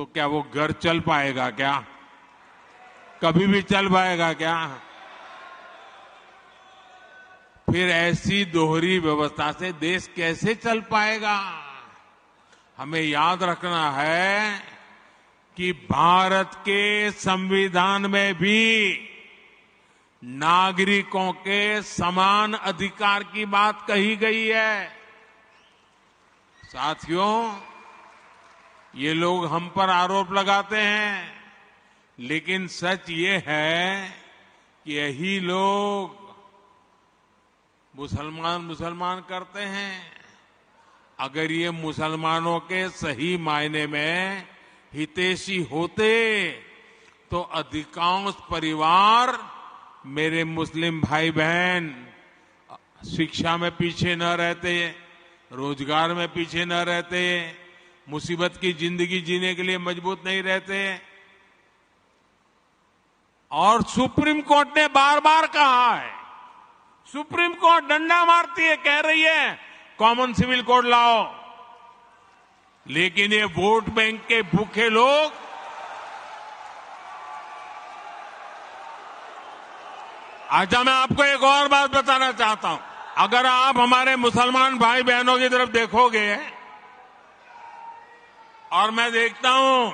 तो क्या वो घर चल पाएगा क्या? कभी भी चल पाएगा क्या? फिर ऐसी दोहरी व्यवस्था से देश कैसे चल पाएगा? हमें याद रखना है कि भारत के संविधान में भी नागरिकों के समान अधिकार की बात कही गई है। साथियों, ये लोग हम पर आरोप लगाते हैं, लेकिन सच ये है कि यही लोग मुसलमान करते हैं। अगर ये मुसलमानों के सही मायने में हितैषी होते तो अधिकांश परिवार, मेरे मुस्लिम भाई बहन, शिक्षा में पीछे न रहते, रोजगार में पीछे न रहते, मुसीबत की जिंदगी जीने के लिए मजबूत नहीं रहते। और सुप्रीम कोर्ट ने बार बार कहा है, सुप्रीम कोर्ट डंडा मारती है, कह रही है कॉमन सिविल कोड लाओ, लेकिन ये वोट बैंक के भूखे लोग अच्छा, मैं आपको एक और बात बताना चाहता हूं। अगर आप हमारे मुसलमान भाई बहनों की तरफ देखोगे और मैं देखता हूं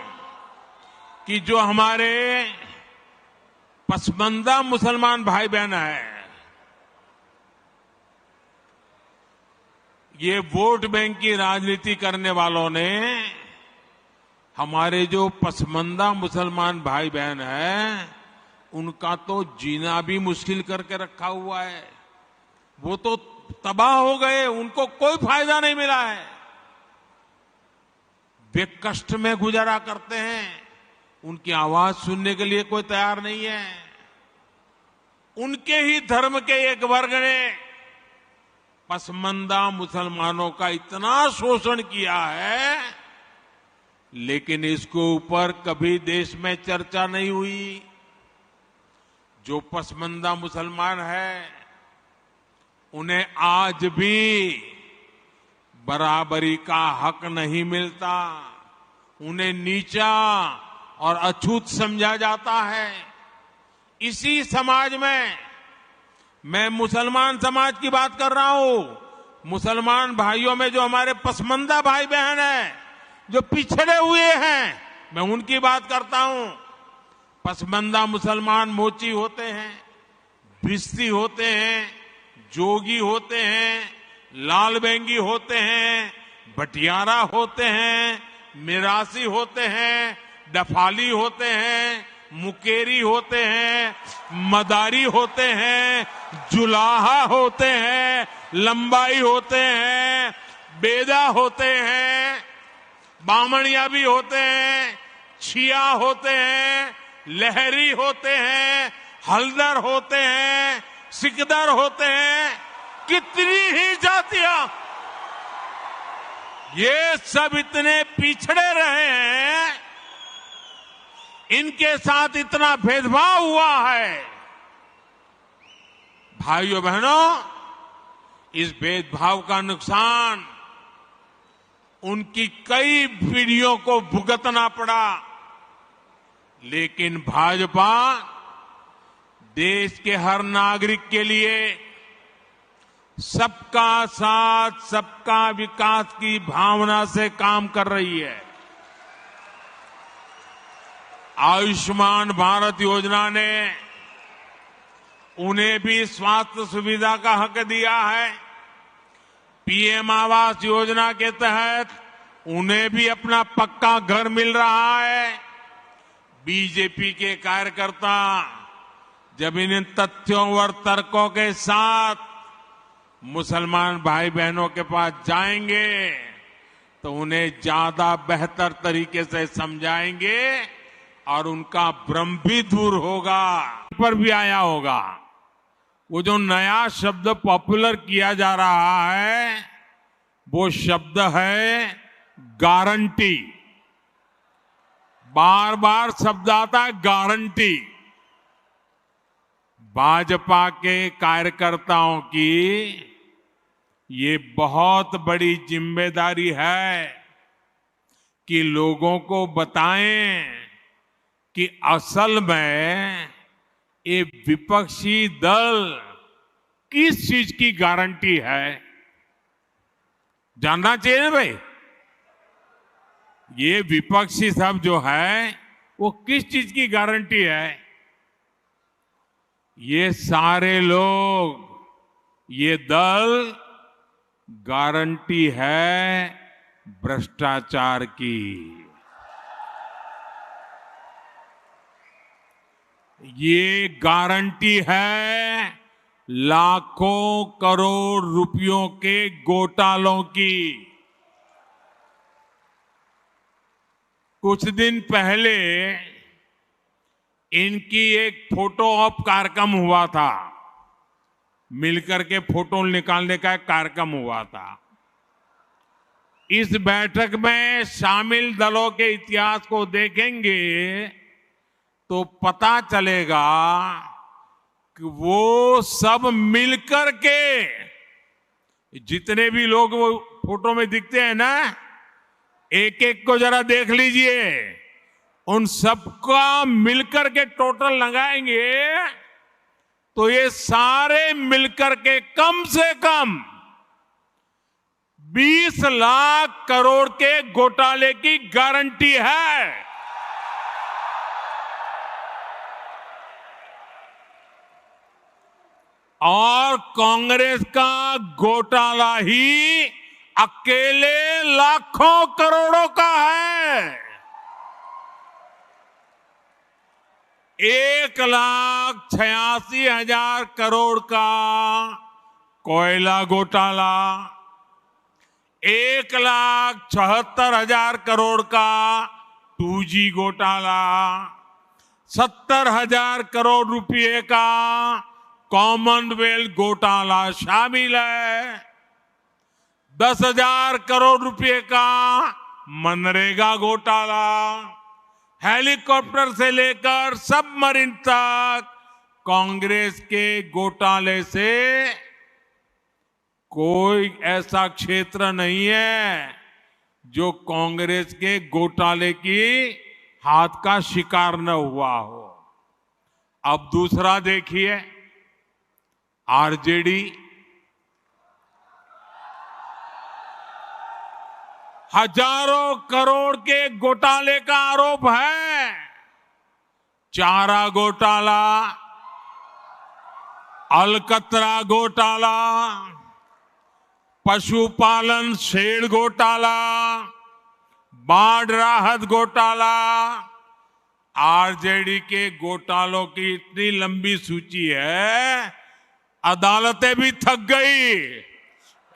कि जो हमारे पसमानदा मुसलमान भाई बहन हैं, ये वोट बैंक की राजनीति करने वालों ने हमारे जो पसमानदा मुसलमान भाई बहन हैं, उनका तो जीना भी मुश्किल करके रखा हुआ है। वो तो तबाह हो गए, उनको कोई फायदा नहीं मिला है। वे कष्ट में गुजारा करते हैं, उनकी आवाज सुनने के लिए कोई तैयार नहीं है। उनके ही धर्म के एक वर्ग ने पसमानदा मुसलमानों का इतना शोषण किया है, लेकिन इसके ऊपर कभी देश में चर्चा नहीं हुई। जो पसमानदा मुसलमान है, उन्हें आज भी बराबरी का हक नहीं मिलता, उन्हें नीचा और अछूत समझा जाता है। इसी समाज में मैं मुसलमान समाज की बात कर रहा हूं। मुसलमान भाइयों में जो हमारे पसमानदा भाई बहन हैं, जो पिछड़े हुए हैं, मैं उनकी बात करता हूं। पसमानदा मुसलमान मोची होते हैं, भिस्ती होते हैं, जोगी होते हैं, लाल बेंगी होते हैं, भटियारा होते हैं, मिरासी होते हैं, डफाली होते हैं, मुकेरी होते हैं, मदारी होते हैं, जुलाहा होते हैं, लंबाई होते हैं, बेदा होते हैं, बामणिया भी होते हैं, छिया होते हैं, लहरी होते हैं, हल्दर होते हैं, सिकदर होते हैं, कितनी ही जातियां। ये सब इतने पिछड़े रहे हैं, इनके साथ इतना भेदभाव हुआ है। भाइयों बहनों, इस भेदभाव का नुकसान उनकी कई पीढ़ियों को भुगतना पड़ा, लेकिन भाजपा देश के हर नागरिक के लिए सबका साथ, सबका विकास की भावना से काम कर रही है। आयुष्मान भारत योजना ने उन्हें भी स्वास्थ्य सुविधा का हक दिया है। पीएम आवास योजना के तहत उन्हें भी अपना पक्का घर मिल रहा है। बीजेपी के कार्यकर्ता जब इन तथ्यों और तर्कों के साथ मुसलमान भाई बहनों के पास जाएंगे तो उन्हें ज्यादा बेहतर तरीके से समझाएंगे और उनका भ्रम भी दूर होगा। पर भी आया होगा, वो जो नया शब्द पॉपुलर किया जा रहा है, वो शब्द है गारंटी। बार बार शब्द आता है गारंटी। भाजपा के कार्यकर्ताओं की ये बहुत बड़ी जिम्मेदारी है कि लोगों को बताएं कि असल में ये विपक्षी दल किस चीज की गारंटी है। जानना चाहिए ना भाई, ये विपक्षी सब जो है वो किस चीज की गारंटी है। ये सारे लोग, ये दल गारंटी है भ्रष्टाचार की। ये गारंटी है लाखों करोड़ रुपयों के घोटालों की। कुछ दिन पहले इनकी एक फोटो ऑप कार्यक्रम हुआ था, मिलकर के फोटो निकालने का एक कार्यक्रम हुआ था। इस बैठक में शामिल दलों के इतिहास को देखेंगे तो पता चलेगा कि वो सब मिलकर के, जितने भी लोग वो फोटो में दिखते हैं ना, एक एक को जरा देख लीजिए, उन सबका मिलकर के टोटल लगाएंगे तो ये सारे मिलकर के कम से कम 20 लाख करोड़ के घोटाले की गारंटी है। और कांग्रेस का घोटाला ही अकेले लाखों करोड़ों का है। 1,86,000 करोड़ का कोयला घोटाला, 1,76,000 करोड़ का 2G घोटाला, 70,000 करोड़ रुपए का कॉमनवेल्थ घोटाला शामिल है, 10,000 करोड़ रुपए का मनरेगा घोटाला, हेलीकॉप्टर से लेकर सबमरीन तक कांग्रेस के घोटाले से कोई ऐसा क्षेत्र नहीं है जो कांग्रेस के घोटाले की हाथ का शिकार न हुआ हो। अब दूसरा देखिए, आरजेडी, हजारों करोड़ के घोटाले का आरोप है। चारा घोटाला, अलकतरा घोटाला, पशुपालन शेड घोटाला, बाढ़ राहत घोटाला। आरजेडी के घोटालों की इतनी लंबी सूची है, अदालतें भी थक गई,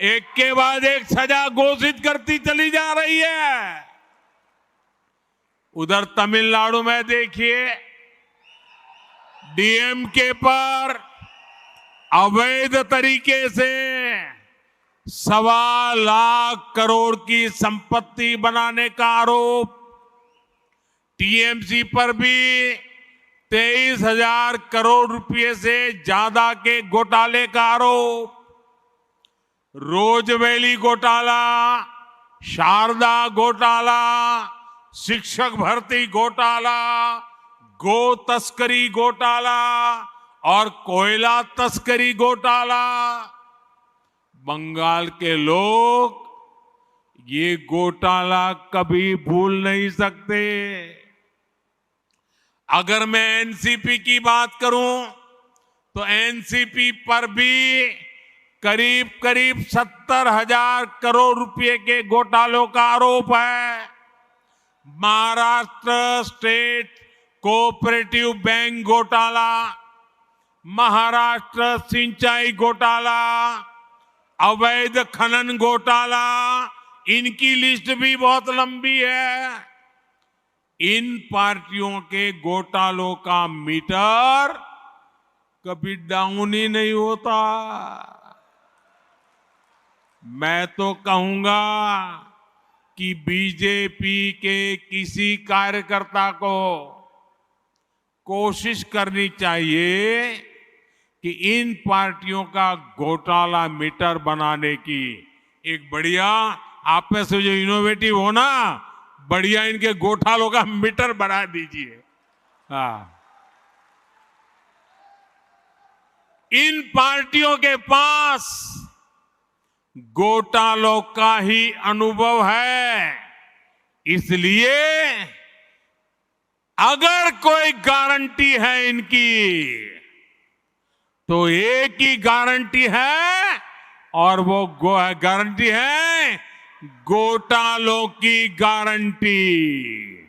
एक के बाद एक सजा घोषित करती चली जा रही है। उधर तमिलनाडु में देखिए, डीएमके पर अवैध तरीके से 1.25 लाख करोड़ की संपत्ति बनाने का आरोप, टीएमसी पर भी 23,000 करोड़ रुपए से ज्यादा के घोटाले का आरोप, रोजवेली घोटाला, शारदा घोटाला, शिक्षक भर्ती घोटाला, गो तस्करी घोटाला और कोयला तस्करी घोटाला। बंगाल के लोग ये घोटाला कभी भूल नहीं सकते। अगर मैं एनसीपी की बात करूं तो एनसीपी पर भी करीब करीब 70,000 करोड़ रुपए के घोटालों का आरोप है। महाराष्ट्र स्टेट कोऑपरेटिव बैंक घोटाला, महाराष्ट्र सिंचाई घोटाला, अवैध खनन घोटाला, इनकी लिस्ट भी बहुत लंबी है। इन पार्टियों के घोटालों का मीटर कभी डाउन ही नहीं होता। मैं तो कहूंगा कि बीजेपी के किसी कार्यकर्ता को कोशिश करनी चाहिए कि इन पार्टियों का घोटाला मीटर बनाने की एक बढ़िया, आप में से जो इनोवेटिव हो ना, बढ़िया इनके घोटालों का मीटर बढ़ा दीजिए। हाँ, इन पार्टियों के पास घोटालों का ही अनुभव है, इसलिए अगर कोई गारंटी है इनकी तो एक ही गारंटी है, और वो गारंटी है घोटालों की गारंटी।